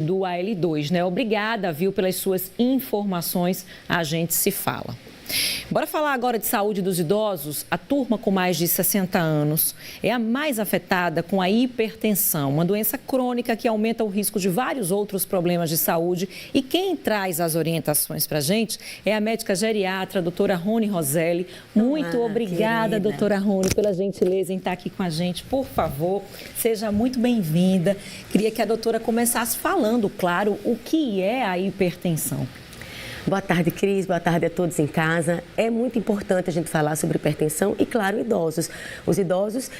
do AL2, né? Obrigada, viu, pelas suas informações. A gente se fala. Bora falar agora de saúde dos idosos. A turma com mais de 60 anos é a mais afetada com a hipertensão, uma doença crônica que aumenta o risco de vários outros problemas de saúde. E quem traz as orientações para a gente é a médica geriatra, a doutora Rony Roselli. Muito obrigada, querida. doutora Rony, pela gentileza em estar aqui com a gente. Por favor, seja muito bem-vinda. Queria que a doutora começasse falando, claro, o que é a hipertensão. Boa tarde, Cris. Boa tarde a todos em casa. É muito importante a gente falar sobre hipertensão e, claro, idosos. Os idosos,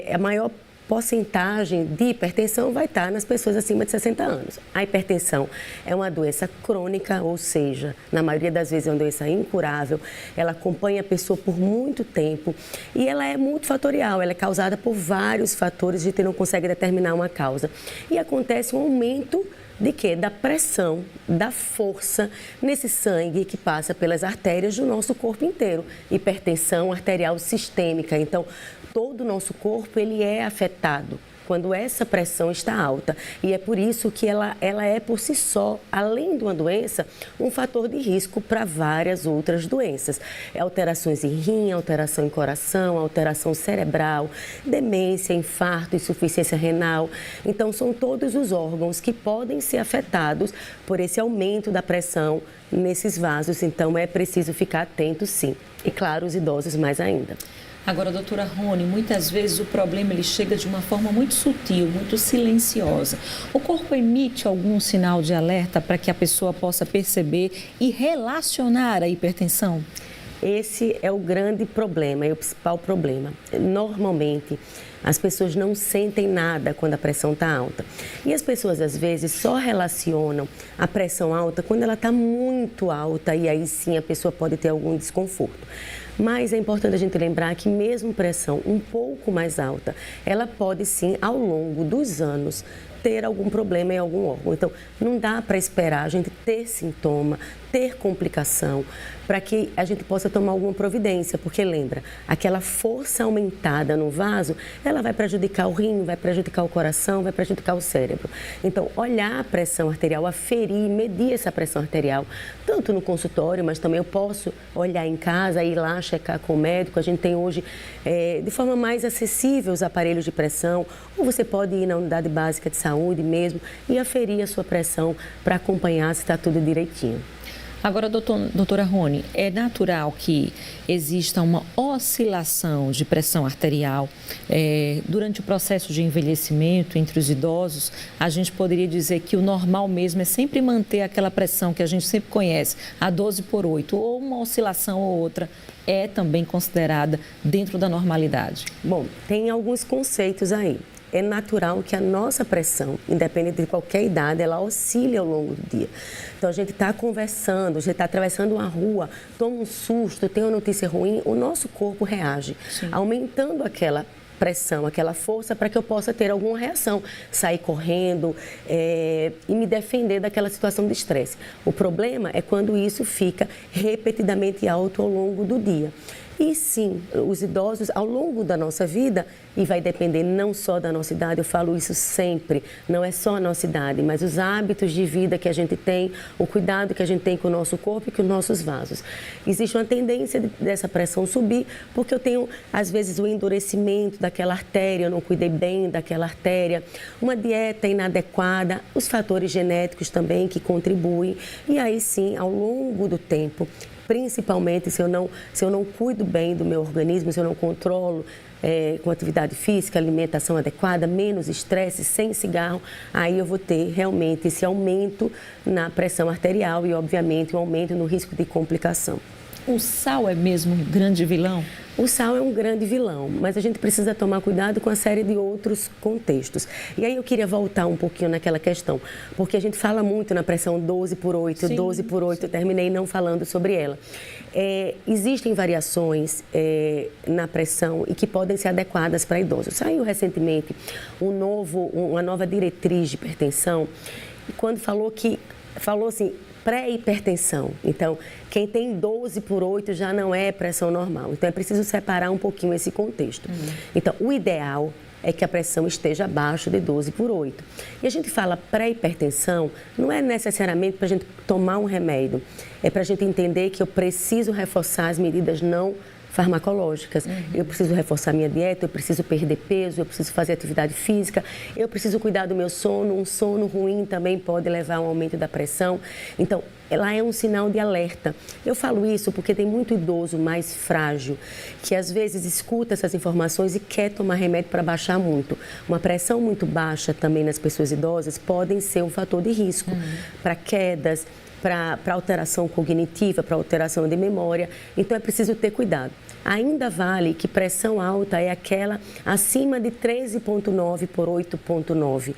a maior porcentagem de hipertensão vai estar nas pessoas acima de 60 anos. A hipertensão é uma doença crônica, ou seja, na maioria das vezes é uma doença incurável. Ela acompanha a pessoa por muito tempo e ela é multifatorial. Ela é causada por vários fatores, a gente não consegue determinar uma causa. E acontece um aumento de quê? Da pressão, da força nesse sangue que passa pelas artérias do nosso corpo inteiro. Hipertensão arterial sistêmica. Então, todo o nosso corpo ele é afetado quando essa pressão está alta. E é por isso que ela é por si só, além de uma doença, um fator de risco para várias outras doenças. Alterações em rim, alteração em coração, alteração cerebral, demência, infarto, insuficiência renal. Então, são todos os órgãos que podem ser afetados por esse aumento da pressão nesses vasos. Então, é preciso ficar atento, sim. E, claro, os idosos mais ainda. Agora, doutora Rony, muitas vezes o problema ele chega de uma forma muito sutil, muito silenciosa. O corpo emite algum sinal de alerta para que a pessoa possa perceber e relacionar a hipertensão? Esse é o grande problema, é o principal problema. Normalmente, as pessoas não sentem nada quando a pressão está alta. E as pessoas, às vezes, só relacionam a pressão alta quando ela está muito alta e aí sim a pessoa pode ter algum desconforto. Mas é importante a gente lembrar que mesmo pressão um pouco mais alta, ela pode sim, ao longo dos anos, ter algum problema em algum órgão. Então, não dá para esperar a gente ter sintoma, ter complicação, para que a gente possa tomar alguma providência, porque lembra, aquela força aumentada no vaso, ela vai prejudicar o rim, vai prejudicar o coração, vai prejudicar o cérebro. Então, olhar a pressão arterial, aferir, medir essa pressão arterial, tanto no consultório, mas também eu posso olhar em casa, ir lá checar com o médico. A gente tem hoje, de forma mais acessível, os aparelhos de pressão, ou você pode ir na unidade básica de saúde mesmo e aferir a sua pressão para acompanhar se está tudo direitinho. Agora, doutora Rony, é natural que exista uma oscilação de pressão arterial durante o processo de envelhecimento entre os idosos? A gente poderia dizer que o normal mesmo é sempre manter aquela pressão que a gente sempre conhece, a 12/8, ou uma oscilação ou outra é também considerada dentro da normalidade? Bom, tem alguns conceitos aí. É natural que a nossa pressão, independente de qualquer idade, ela oscile ao longo do dia. Então, a gente está conversando, a gente está atravessando uma rua, toma um susto, tem uma notícia ruim, o nosso corpo reage, sim, aumentando aquela pressão, aquela força para que eu possa ter alguma reação, sair correndo e me defender daquela situação de estresse. O problema é quando isso fica repetidamente alto ao longo do dia. E sim, os idosos, ao longo da nossa vida, e vai depender não só da nossa idade, eu falo isso sempre, não é só a nossa idade, mas os hábitos de vida que a gente tem, o cuidado que a gente tem com o nosso corpo e com os nossos vasos. Existe uma tendência dessa pressão subir, porque eu tenho, às vezes, o endurecimento daquela artéria, eu não cuidei bem daquela artéria, uma dieta inadequada, os fatores genéticos também que contribuem, e aí sim, ao longo do tempo, principalmente se eu não cuido bem do meu organismo, se eu não controlo com atividade física, alimentação adequada, menos estresse, sem cigarro, aí eu vou ter realmente esse aumento na pressão arterial e, obviamente, um aumento no risco de complicação. O sal é mesmo um grande vilão? O sal é um grande vilão, mas a gente precisa tomar cuidado com a série de outros contextos. E aí eu queria voltar um pouquinho naquela questão, porque a gente fala muito na pressão 12/8, 12/8, eu terminei não falando sobre ela. Existem variações na pressão e que podem ser adequadas para idosos. Saiu recentemente uma nova diretriz de hipertensão, quando falou assim, pré-hipertensão. Então, quem tem 12/8 já não é pressão normal. Então, é preciso separar um pouquinho esse contexto. Então, o ideal é que a pressão esteja abaixo de 12/8. E a gente fala pré-hipertensão, não é necessariamente para a gente tomar um remédio, é para a gente entender que eu preciso reforçar as medidas não farmacológicas. Eu preciso reforçar minha dieta, eu preciso perder peso, eu preciso fazer atividade física, eu preciso cuidar do meu sono. Um sono ruim também pode levar a um aumento da pressão. Então, ela é um sinal de alerta. Eu falo isso porque tem muito idoso mais frágil que às vezes escuta essas informações e quer tomar remédio para baixar muito. Uma pressão muito baixa também nas pessoas idosas podem ser um fator de risco para quedas, para alteração cognitiva, para alteração de memória. Então, é preciso ter cuidado. Ainda vale que pressão alta é aquela acima de 13,9 por 8,9.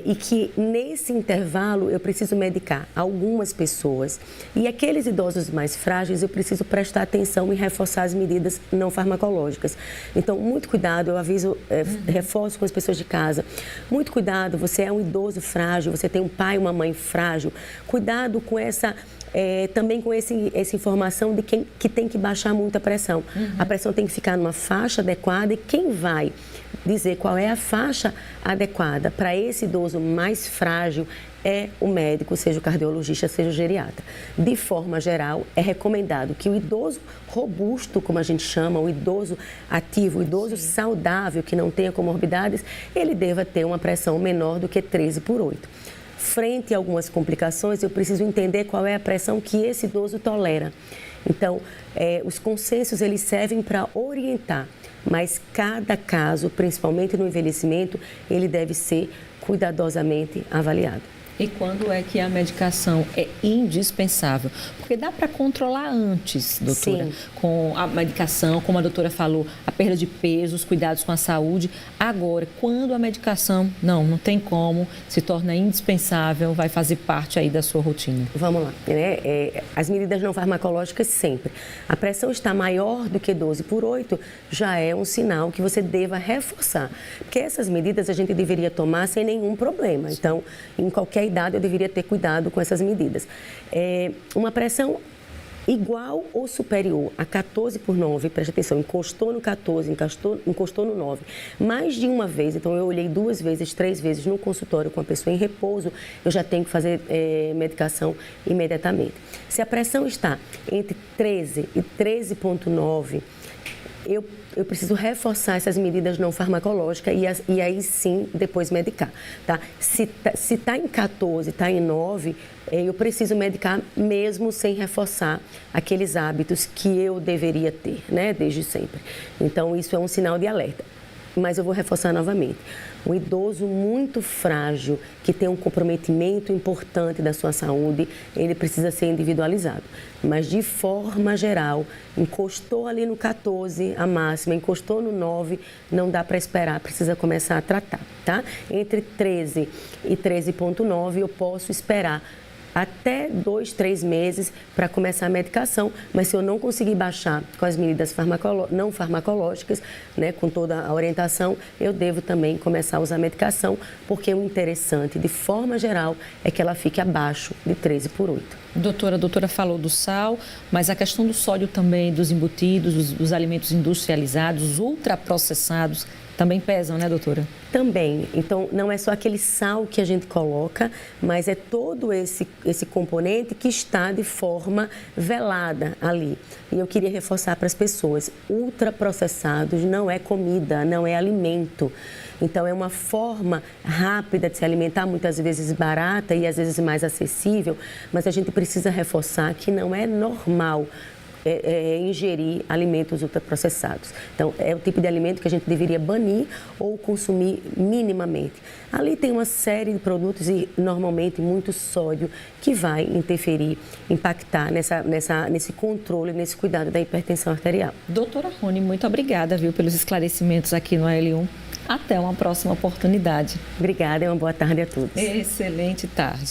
E que nesse intervalo eu preciso medicar algumas pessoas. E aqueles idosos mais frágeis eu preciso prestar atenção e reforçar as medidas não farmacológicas. Então, muito cuidado, eu aviso, reforço com as pessoas de casa. Muito cuidado, você é um idoso frágil, você tem um pai e uma mãe frágil. Cuidado com também com essa informação de que tem que baixar muito a pressão. A pressão tem que ficar numa faixa adequada e quem vai dizer qual é a faixa adequada para esse idoso mais frágil é o médico, seja o cardiologista, seja o geriatra. De forma geral, é recomendado que o idoso robusto, como a gente chama, o idoso ativo, o idoso saudável, que não tenha comorbidades, ele deva ter uma pressão menor do que 13/8. Frente a algumas complicações, eu preciso entender qual é a pressão que esse idoso tolera. Então, os consensos, eles servem para orientar, mas cada caso, principalmente no envelhecimento, ele deve ser cuidadosamente avaliado. E quando é que a medicação é indispensável? Porque dá para controlar antes, doutora, Sim. com a medicação, como a doutora falou, a perda de peso, os cuidados com a saúde. Agora, quando a medicação, não tem como, se torna indispensável, vai fazer parte aí da sua rotina. Vamos lá, né? As medidas não farmacológicas sempre. A pressão está maior do que 12/8, já é um sinal que você deva reforçar. Porque essas medidas a gente deveria tomar sem nenhum problema. Então, em qualquer idade eu deveria ter cuidado com essas medidas. Uma pressão igual ou superior a 14/9, preste atenção, encostou no 14, encostou no 9, mais de uma vez, então eu olhei 2 vezes, 3 vezes no consultório com a pessoa em repouso, eu já tenho que fazer medicação imediatamente. Se a pressão está entre 13 e 13,9, eu preciso reforçar essas medidas não farmacológicas e aí sim depois medicar, tá? Se está em 14, está em 9, eu preciso medicar mesmo sem reforçar aqueles hábitos que eu deveria ter, né, desde sempre. Então, isso é um sinal de alerta. Mas eu vou reforçar novamente. Um idoso muito frágil, que tem um comprometimento importante da sua saúde, ele precisa ser individualizado. Mas, de forma geral, encostou ali no 14, a máxima, encostou no 9, não dá para esperar, precisa começar a tratar, tá? Entre 13 e 13,9, eu posso esperar até 2, 3 meses para começar a medicação, mas se eu não conseguir baixar com as medidas não farmacológicas, né, com toda a orientação, eu devo também começar a usar a medicação, porque o interessante, de forma geral, é que ela fique abaixo de 13/8. A doutora falou do sal, mas a questão do sódio também, dos embutidos, dos alimentos industrializados, ultraprocessados, também pesam, né, doutora? Também. Então, não é só aquele sal que a gente coloca, mas é todo esse componente que está de forma velada ali. E eu queria reforçar para as pessoas, ultraprocessados não é comida, não é alimento. Então, é uma forma rápida de se alimentar, muitas vezes barata e às vezes mais acessível, mas a gente precisa reforçar que não é normal ingerir alimentos ultraprocessados. Então, é o tipo de alimento que a gente deveria banir ou consumir minimamente. Ali tem uma série de produtos e, normalmente, muito sódio que vai interferir, impactar nesse controle, nesse cuidado da hipertensão arterial. Doutora Rony, muito obrigada, pelos esclarecimentos aqui no AL1. Até uma próxima oportunidade. Obrigada e uma boa tarde a todos. Excelente tarde.